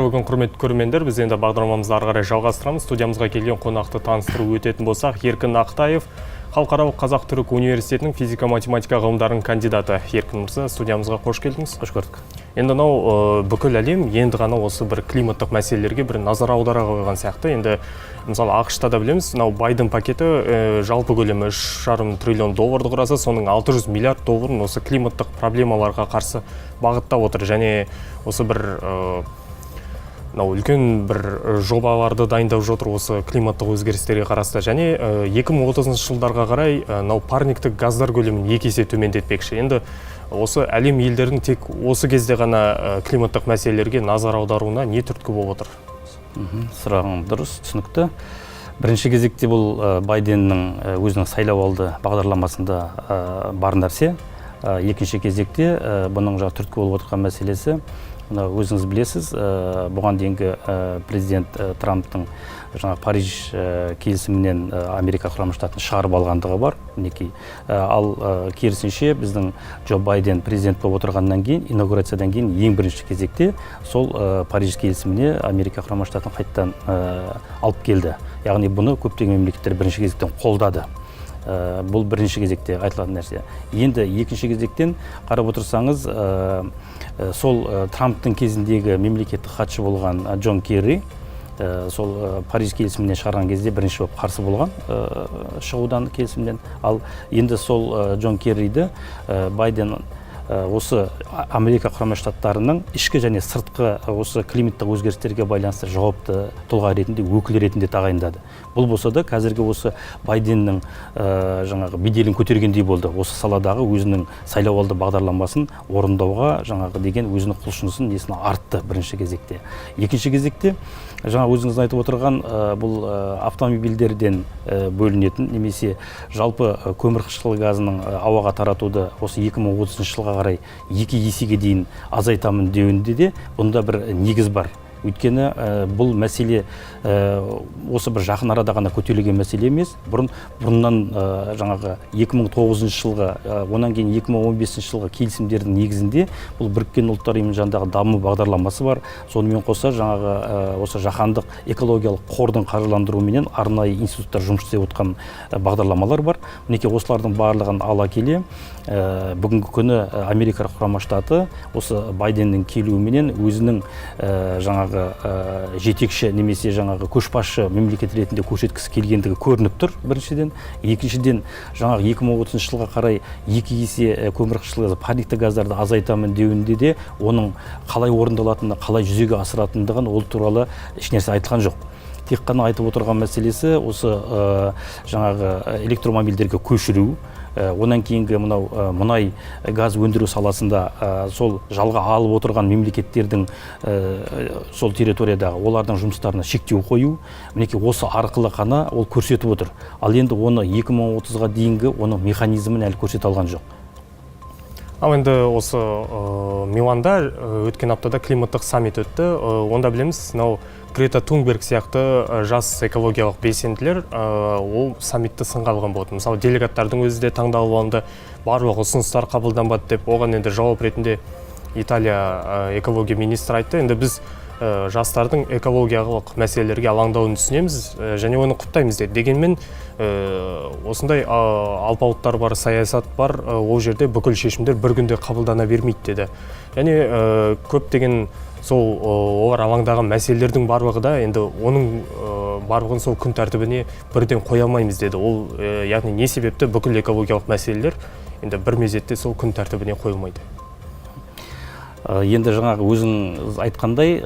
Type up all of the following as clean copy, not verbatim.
Бүгін құрметті көрермендер, біз енді бағдарламамызды ары қарай жалғастырамыз. Студиямызға келген қонақты таныстыру өтетін болсақ, Еркін Ақтаев, Халықаралық Қазақ-Түрік университетінің физика-математика ғылымдарының кандидаты. Еркін мырза, студиямызға қош келдіңіз. Қош көрдік. Енді бүкіл әлем енді ғана осы бір климаттық мәселелерге бір назар аудара қойған сияқты. Енді мысалы ақш-та да білеміз, Байден пакеті жалпы көлемі $3,5 триллион құраса, соның 600 миллиард долларын осы климаттық проблемаларға қарсы бағыттап отыр. Және осы бір үлкен бір жобаларды дайындап жатыр осы климаттық өзгерістерге қарасты. Және 2030 жылдарға қарай парниктік газдар көлемін 2 есе төмендетпекші. Енді осы әлем елдерінің тек осы кезде ғана климаттық мәселелерге назар аударуына не түрткі болып отыр? Сұрағың дұрыс, түсінікті. Бірінші кезекте бұл Байденнің өзінің сайлауалды бағдарламасында бар нәрсе. Екінші кезекте бұның түрткі болып отырған мәселесі, өзіңіз білесіз, бұған дейінгі президент Трамптың Париж келісімінен Америка Құрама Штатын шығарып алғандығы бар. Ал керісінше біздің Джо Байден президент болып отырғаннан кейін, инаугурациядан кейін ең бірінші кезекте сол Париж келісіміне Америка Құрама Штатын қайттан алып келді. Яғни бұны көптеген мемлекеттер бірінші кезектен қолдады. Бұл бірінші кезекте айтылатын нәрсе. Енді екінші кезектен қарап отырсаңыз, сол Трамптың кезіндегі мемлекеттік хатшы болған Джон Керри, сол Париж келісіміне шығарған кезде бірінші болып қарсы болған шығудан келісімнен. Ал енді сол Джон Керриді Байден осы Америка Құрама Штаттарының ішкі және сыртқы осы климаттық өзгерістерге байланысты жауапты тұлға ретінде, өкіл ретінде тағайындады. Бұл болса да қазіргі осы Байденнің беделін көтергендей болды. Осы саладағы өзінің сайлауалды бағдарламасын орындауға деген өзінің құлшынысын артты бірінші кезекте. Екінші кезекте өзіңіз айтып отырған бұл автомобильдерден бөлінетін немесе жалпы көмірқышқыл газының ауаға таратуды осы 2030 жылға қарай 2 есеге дейін азайтамын деуінде де бұнда бір негіз бар. Өйткені бұл мәселе осы бір жақын арада ғана көтерілген мәселе емес. Бұрыннан 2009 жылғы, онан кейін 2015 жылғы келісімдердің негізінде бұл Біріккен ұлттар ұйымының жанындағы даму бағдарламасы бар. Сонымен қоса осы жаһандық экологиялық қордың қаржыландыруымен арнайы институттар жұмыс істеп отқан бағдарламалар бар. Осылардың барлығын ала келе, бүгінгі күні Америка Құрама Штаты осы Байденнің келуіменен өзінің жетекші немесе көшбасшы мемлекет ретінде көрсеткісі келгендігі көрініп тұр, біріншіден. Екіншіден, 2030 жылға қарай 2 есе көмірқышқыл парниктік газдарды азайтамын деуінде де оның қалай орындалатыны, қалай жүзеге асыратындығын ол туралы ешнәрсе айтылған жоқ. Тек қана айтып отырған мәселесі осы электромобильдерге көшіру, онан кейінгі мұнай газ өндіру саласында сол жалға алып отырған мемлекеттердің сол территориядағы олардың жұмыстарына шектеу қою, осы арқылы қана ол көрсетіп отыр. Ал енді оны 2030-ға дейінгі оның механизмін әлі көрсете алған жоқ. Ал енді осы Миланда өткен аптада климаттық саммит өтті. Онда білеміз, Грета Тунберг сияқты жас экологиялық белсенділер ол саммитті сынға алған болатын. Мысалы, делегаттардың өзі де таңдалып алынды, барлық ұсыныстар қабылданбады деп, оған енді жауап ретінде Италия экология министрі айтты. Енді біз жастардың экологиялық мәселелерге алаңдауын түсінеміз және оны құптаймыз деді. Дегенмен осындай алпауыттар бар, саясат бар, ол жерде бүкіл шешімдер бір күнде қабылдана бермейді деді. Және көптеген сол олар алаңдаған мәселелердің барлығы да енді оның барлығын сол күн тәртібіне бірден қоя алмаймыз деді. Ол яғни не себепті бүкіл экологиялық мәселелер енді бір мезетте сол күн тәртібіне қойылмайды? Енді өзің айтқандай,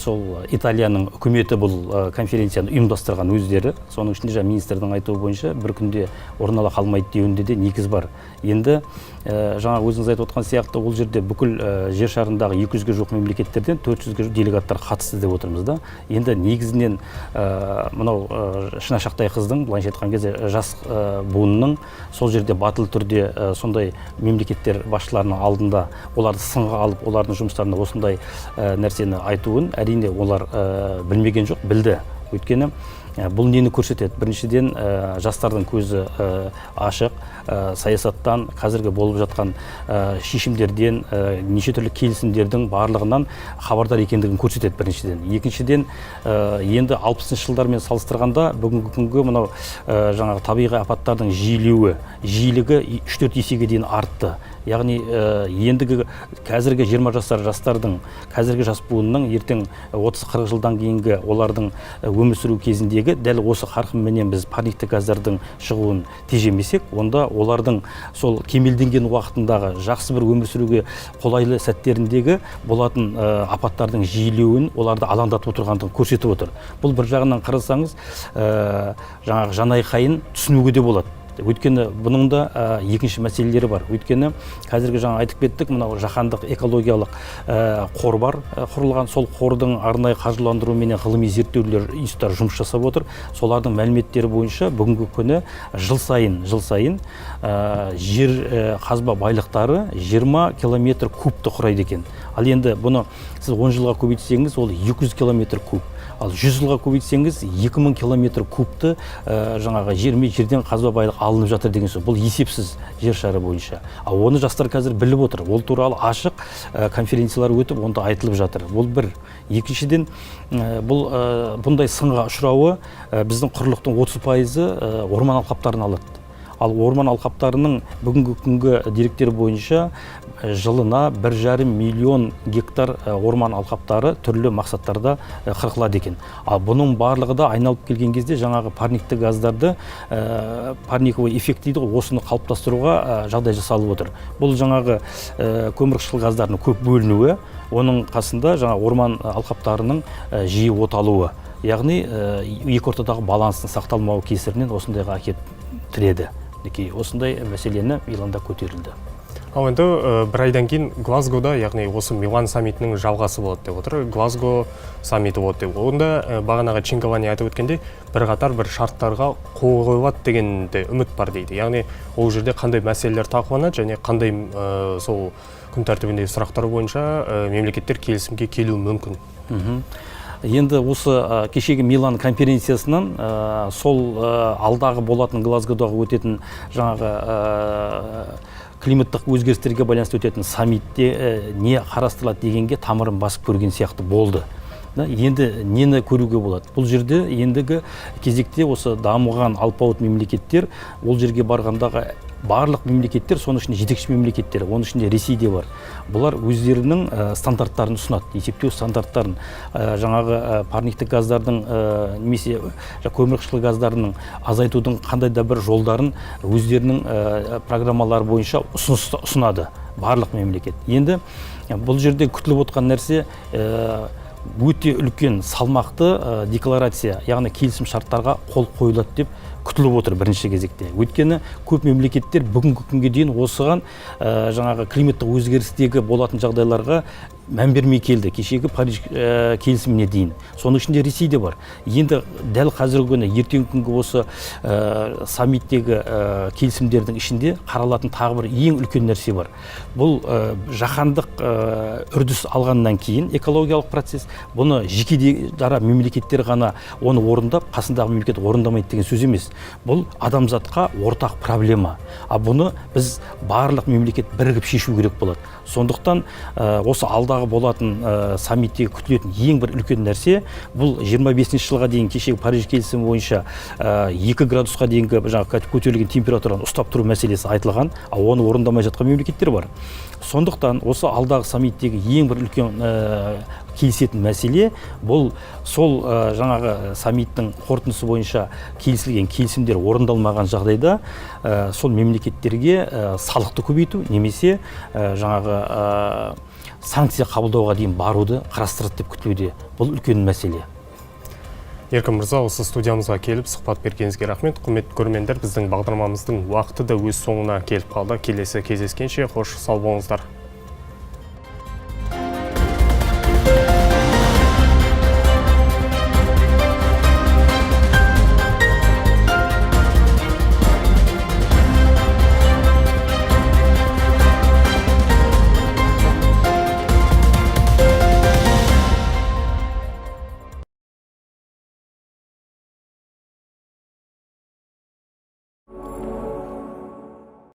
сол Италияның үкіметі бұл конференцияны ұйымдастырған өздері, соның ішінде министрдің айтуы бойынша бір күнде орын ала қалмайды деуінде де негіз бар. Енді өзіңіз айтып отқан сияқты, ол жерде бүкіл жер шарындағы 200-ге жоқ мемлекеттерден 400-ге жоқ делегаттар қатысты деп отырмыз да. Енді негізінен Шынашақтай қыздың, былайша айтқан кезде жас буынның сол жерде батыл түрде сондай мемлекеттер басшыларының алдында оларды сынға алып, олардың жұмыстарында осындай нәрсені айтуын әрине олар білмеген жоқ, білді. Өйткені Бұл нені көрсетеді? Біріншіден, жастардың көзі ашық, саясаттан, қазіргі болып жатқан шешімдерден, неше түрлі келісімдердің барлығынан хабардар екендігін көрсетеді біріншіден. Екіншіден, енді 60-шы жылдармен салыстырғанда бүгінгі күнгі мынау жаңағы табиғи апаттардың жиілігі 3-4 есеге дейін артты. Яғни ендігі қазіргі 20 жасар жастардың, қазіргі жас буынның ертең 30-40 жылдан кейінгі олардың өмір сүру кезіндегі дәл осы қарқынменен біз парниктік газдардың шығуын тежемесек, онда олардың сол кемелденген уақытындағы жақсы бір өмір сүруге қолайлы сәттеріндегі болатын апаттардың жиілеуін оларды алаңдатып отырғандығын көрсетіп отыр. Бұл бір жағынан қарасаңыз, жаңағы жанайқайын түсінуге де болады. Өйткені бұның да екінші мәселелері бар. Өйткені қазіргі жаңа айтып кеттік, мынау жаһандық экологиялық қор бар құрылған. Сол қордың арнайы қаржыландыруымен ғылыми зерттеулер институттары жұмыс жасап отыр. Солардың мәліметтері бойынша бүгінгі күні жыл сайын жер қазба байлықтары 20 километр кубты құрайды екен. Ал енді бұны сіз 10 жылға көбейтсеңіз, ол 200 километр куб. Ал 100 жылға көбейтсеңіз 2000 километр кубты жаңағы жерден қазба байлық алынып жатыр деген сөз. Бұл есепсіз жер шары бойынша. Ал оны жастар қазір біліп отыр. Ол туралы ашық конференциялар өтіп, онда айтылып жатыр. Бұл бір. Екіншіден, бұл бұндай сынға ұшырауы біздің құрлықтың 30% орман алқаптарын алады. Ал орман алқаптарының бүгінгі күнгі деректер бойынша жылына 1,5 миллион гектар орман алқаптары түрлі мақсаттарда қырқылады екен. Ал бұның барлығы да айналып келген кезде жаңағы парниктік газдарды, парниковый эффект дейді ғой, осыны қалыптастыруға жағдай жасалып отыр. Бұл жаңағы көмірқышқыл газдарының көп бөлінуі, оның қасында жаңа орман алқаптарының жиі оталуы. Яғни екі ортадағы баланстың сақталмауы кесірінен осындайға әкеліп тіреді. Осындай мәселені Миланда көтерілді. Ал енді бір айдан кейін Глазгода, яғни осы Милан саммитінің жалғасы болады деп отыр. Глазго саммиті болады деп. Онда бағанағы Чингавани айтып өткендей, бір шарттарға қол қойылады деген де үміт бар дейді. Яғни ол жерде қандай мәселелер талқыланады және қандай сол күн тәртібіндегі сұрақтар бойынша мемлекеттер келісімге келуі мүмкін. Енді осы кешегі Милан конференциясынан сол алдағы болатын Глазгодағы өтетін жаңағы климаттық өзгерістерге байланысты өтетін саммитте не қарастырылады дегенге тамырын басып көрген сияқты болды. Енді нені көруге болады? Бұл жерде ендігі кезекте осы дамыған алпауыт мемлекеттер, ол жерге барғандағы барлық мемлекеттер, соның ішінде жетекші мемлекеттер, оның ішінде Ресей де бар. Бұлар өздерінің стандарттарын ұсынады, есептеу стандарттарын, жаңағы парниктік газдардың немесе көмірқышқыл газдарының азайтудың қандай да бір жолдарын өздерінің программалары бойынша ұсынады барлық мемлекет. Енді бұл жерде күтіліп отқан нәрсе өте үлкен салмақты декларация, яғни келісім шарттарға қол қойылады деп күтіліп отыр бірінші кезекте. Өйткені көп мемлекеттер бүгінгі күнге дейін осыған жаңағы климаттық өзгерістегі болатын жағдайларға мән бермей келді, кешегі Париж келісіміне дейін. Соның ішінде Ресей де бар. Енді дәл қазіргі күні ертеңгі күнгі осы саммиттегі келісімдердің ішінде қаралатын тағы бір ең үлкен нәрсе бар. Бұл жаһандық үрдіс алғаннан кейін экологиялық процесс, бұны жеке дара мемлекеттер ғана оны орындап, қасындағы мемлекет орындамайды деген сөз емес. Бұл адамзатқа ортақ проблема. А бұны біз барлық мемлекет бірігіп шешу керек болады. Сондықтан осы алдағы болатын саммиттегі күтілетін ең бір үлкен нәрсе, бұл 25 жылға дейін кешегі Париж келісімі бойынша 2 градусқа дейінгі көтерілген температураны ұстап тұру мәселесі айтылған, ал оны орындамай жатқан мемлекеттер бар. Сондықтан осы алдағы саммиттегі ең бір үлкен келісетін мәселе, бұл сол жаңағы саммиттің қорытындысы бойынша келісілген келісімдер орындалмаған жағдайда сол мемлекеттерге салықты көбейту немесе жаңағы санкция қабылдауға дейін баруды қарастырады деп күтілуде. Бұл үлкен мәселе. Еркін мырза, осы студиямызға келіп сұхбат бергеніңізге рахмет. Құрметті көрермендер, біздің бағдарламамыздың уақыты да өз соңына келіп қалды. Келесі кездескенше қош сау болыңыздар.